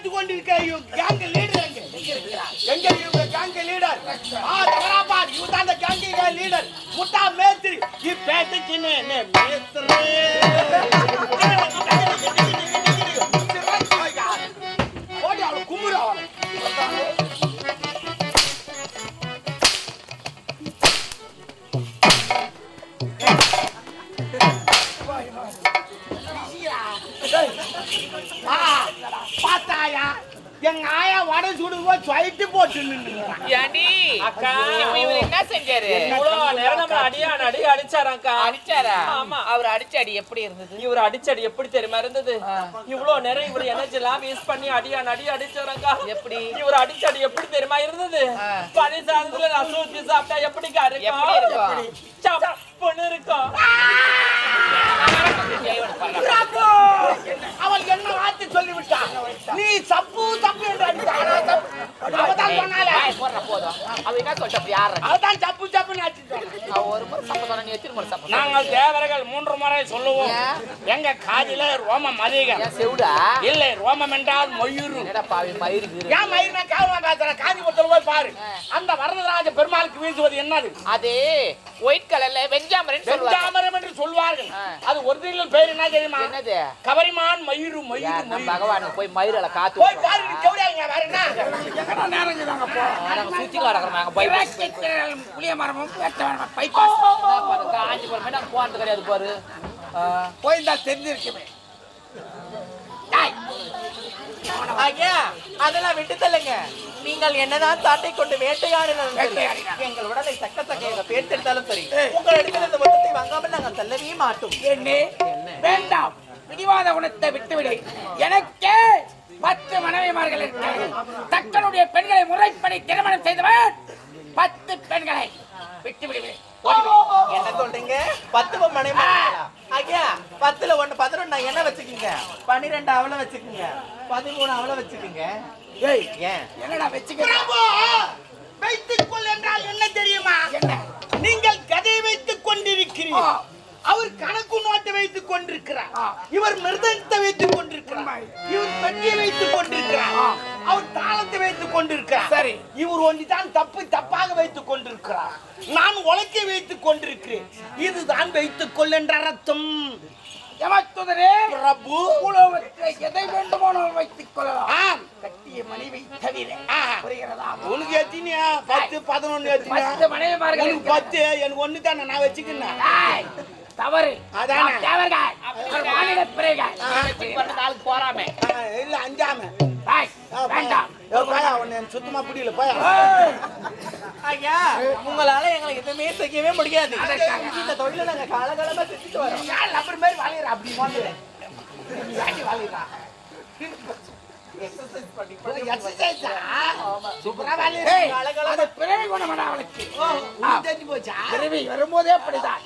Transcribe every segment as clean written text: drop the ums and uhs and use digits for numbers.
பார்த்து கொண்டிருக்க gang leader எங்க இவங்க கேங் லீடர் தவறாபார் இவங்க தான் அந்த கேங் லீடர் முட்டா மேஸ்திரி இப்பேட்டுக்கு மேஸ்திரி ஓடி அவளை கும்புற அவளை பாத்தாயா எங்க ஆயா வடை சுடுவோ சொல்லிட்டு போட்டு அக்கா இவர் என்ன செஞ்சாரு? அடிச்சாராக்கா? அடிச்சாரா? ஆமா. அவர் அடிச்ச அடி எப்படி இருந்தது? இவர் அடிச்ச அடி எப்படி தெரியுமா இருந்தது? இவ்வளவு நேரம் இவர் எனர்ஜி எல்லாம் வேஸ்ட் பண்ணி அடி அடிச்சாராக்கா? எப்படி? இவர் அடிச்ச அடி எப்படி தெரியுமா இருந்தது? பழைய சாதத்துல ரசம் ஊத்தி சாப்பிட்டா எப்படிக்கா இருக்கும்? சப்புன்னு இருக்கும். அவள் என்ன வார்த்தை சொல்லிவிட்டா? நீ சப்பு சப்பு என்று அடித்தாள். அவதான் சொன்னாலே போதும். அவ என்ன சொல்லிட்டு யாரு? அவதான் சப்பு சப்புன்னு அடிச்சாள். ஒரு முறை சப்பு தானே, நீ எத்தனை முறை சப்பு? நாங்கள் தேவர்கள் 3 முறை சொல்லுவோம். எங்க காதில ரோமம் அதிகம். செவுடா? இல்லை, ரோமம் என்றால் மயூரு. என்னடா பாவி மயிறு? ஏன் மயிர்னா காவமா பேசுற? காஞ்சிபுரத்துல போய் பாரு. அந்த வரதராஜ பெருமாளுக்கு வீசுவது என்னது? அது ஒயிட் கலர்ல வெஞ்சாமரம் சொல்லுவாங்க. வெஞ்சாமரம் என்று சொல்வார்கள். அது ஒரிஜினல் பேர் என்ன தெரியுமா? என்னது? கவரிமான் மயூரு. மயூரு பகவான் போய் மயிரல காத்து போய் பாரு. நீ செவுடாங்க வேற என்ன? என்ன நேரங்க நாங்க போறோம். நாங்க சுத்தி கடக்குறோம். நாங்க போய் புளிய மரமும் பேட்டவன பைபாஸ் காஞ்சிபுரம் நாங்க போறது கிடையாது பாரு. போய் தான் தெரிஞ்சிருக்குமே. ஐயா அதெல்லாம் விட்டு தள்ளுங்க. நீங்கள் என்னதான் தாட்டை கொண்டு வேட்டையாடினாலும் எங்கள் உடலை தக்க தக்க பேர்த்தெடுத்தாலும் சரி, உங்கள் இடத்துல இந்த மொத்தத்தை வாங்காமல் நாங்கள் தள்ளவே மாட்டோம். வேண்டாம், பிடிவாத குணத்தை விட்டுவிடு. எனக்கே 10 மனைவிமார்கள் இருக்கிறார்கள். தங்களுடைய பெண்களை முறைப்படி திருமணம் செய்தவன் 10 பெண்களை விட்டு விடுவேன். என்ன சொல்றீங்க? 10 மனைவிமார்களா? ஐயா 10ல 1 11 என்ன வச்சுக்கீங்க? 12 அவளை வச்சுக்கீங்க, 13 அவளை வச்சுக்கீங்க. ஏய் ஏன் என்னடா வெச்சுக்கிறீங்க? வைத்துக் கொள் என்றால் என்ன தெரியுமா? நீங்கள் கதை வைத்துக் கொண்டிருக்கிறீர்கள், அவர் கணக்கு நோட்டை வைத்துக் கொண்டிருக்கிறார், இவர் மிருதங்கத்தை வைத்துக் கொண்டிருக்கிறார், இவர் பெட்டியை வைத்துக் கொண்டிருக்கிறார், அவர் தாளத்தை வைத்துக் கொண்டிருக்கிறார். சரி, இவர் ஒன்றிதான் தப்பாக வைத்துக் கொண்டிருக்கிறார், நான் உலக்கை வைத்துக் கொண்டிருக்கிறேன். இதுதான் வைத்துக் கொள் என்ற அர்த்தம். பிரபு எதை வேண்டுமானால் வைத்துக் கொள்ளலாம், கட்டிய மனைவி தவிர. உனக்கு எத்தினியா? 10 11 எத்தினியா? மனைவிமார்கள் 10, எனக்கு 1 தானே, நான் வச்சுக்கிறேன். தவறு. அதானே போறாமே இல்ல அஞ்சாம வேண்டாம். சுத்தமா புரியல போய். ஐயா உங்களால எங்களுக்கு எதுவுமே செய்யவே முடியாது. இந்த தொழில நாங்க காலகாலமா செஞ்சுட்டு வரோம். அப்படி மாதிரி வாழிடுற அப்படி வாழிடுறா. வரும்போதே அப்படிதான்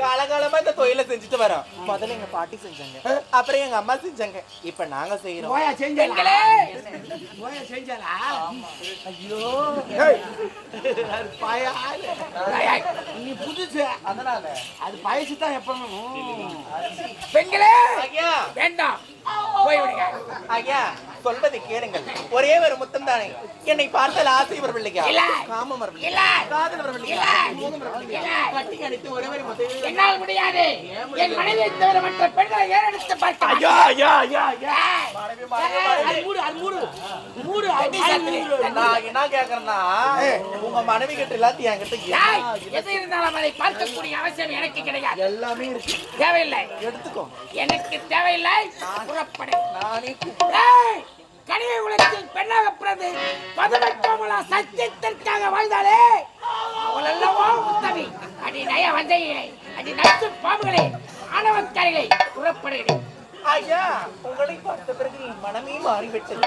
காலகாலமா இந்த தொழிலை செஞ்சுட்டு வரோம். முதல்ல எங்க பாட்டி செஞ்சாங்க, அப்புறம் எங்க அம்மா செஞ்சாங்க, இப்ப நாங்க செய்யறோம். நீ புதுசு, அதனால அது பழசுதான். எப்ப பெண்களே வேண்டாம், போய்விடுங்க. ஐயா சொல்வதை கேளுங்கள். ஒரே ஒரு முத்தம் தானே. என்னை பார்த்தால் ஆசை வரவில்லையா? காமம் வரவில்லை, காதல் வரவில்லையா? கட்டி அடித்து ஒரே ஒரு முத்தம் என்னால் முடியாது. என் மனைவியை தவிர மற்ற பெண்களை ஏறெடுத்து பார்க்க. நான் என்ன கேக்குறேன்னா, உங்க மனைவி கிட்ட எல்லாத்தையும் என்கிட்ட எது இருந்தாலும் அதை பார்க்கக்கூடிய அவசியம் எனக்கு கிடையாது. எல்லாமே இருக்கு, தேவையில்லை. எடுத்துக்கோ. எனக்கு தேவையில்லை. புறப்படு. நானே கனிவை உலகத்தில் பெண்ணாக பிறந்து 18 சத்தியத்திற்காக வாழ்ந்தாலே அவள் அல்லவோ உத்தமி. அடி நய வந்தைகளை, அடி நச்சு பாம்புகளை, ஆணவக்காரிகளை புறப்படுகிறேன். ஐயா உங்களை பார்த்த பிறகு என் மனமே மாறிவிட்டது.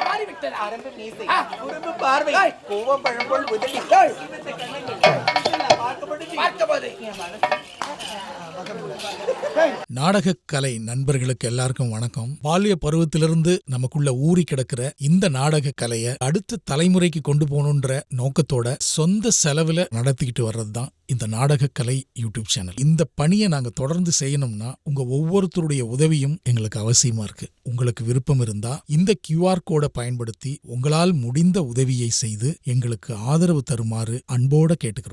அரம்பு மீசை, குறும்பு பார்வை, கோவம் பழம்போல் உதவி, பார்க்கும்போது நாடகக் கலை நண்பர்களுக்கு எல்லாருக்கும் வணக்கம். பால்ய பருவத்திலிருந்து நமக்குள்ள ஊறி கிடக்கிற இந்த நாடக கலையை அடுத்த தலைமுறைக்கு கொண்டு போகணுன்ற நோக்கத்தோட சொந்த செலவுல நடத்திக்கிட்டு வர்றதுதான் இந்த நாடகக்கலை யூடியூப் சேனல். இந்த பணியை நாங்க தொடர்ந்து செய்யணும்னா உங்க ஒவ்வொருத்தருடைய உதவியும் எங்களுக்கு அவசியமா இருக்கு. உங்களுக்கு விருப்பம் இருந்தா இந்த QR கோடை பயன்படுத்தி உங்களால் முடிந்த உதவியை செய்து எங்களுக்கு ஆதரவு தருமாறு அன்போட கேட்டுக்கிறோம்.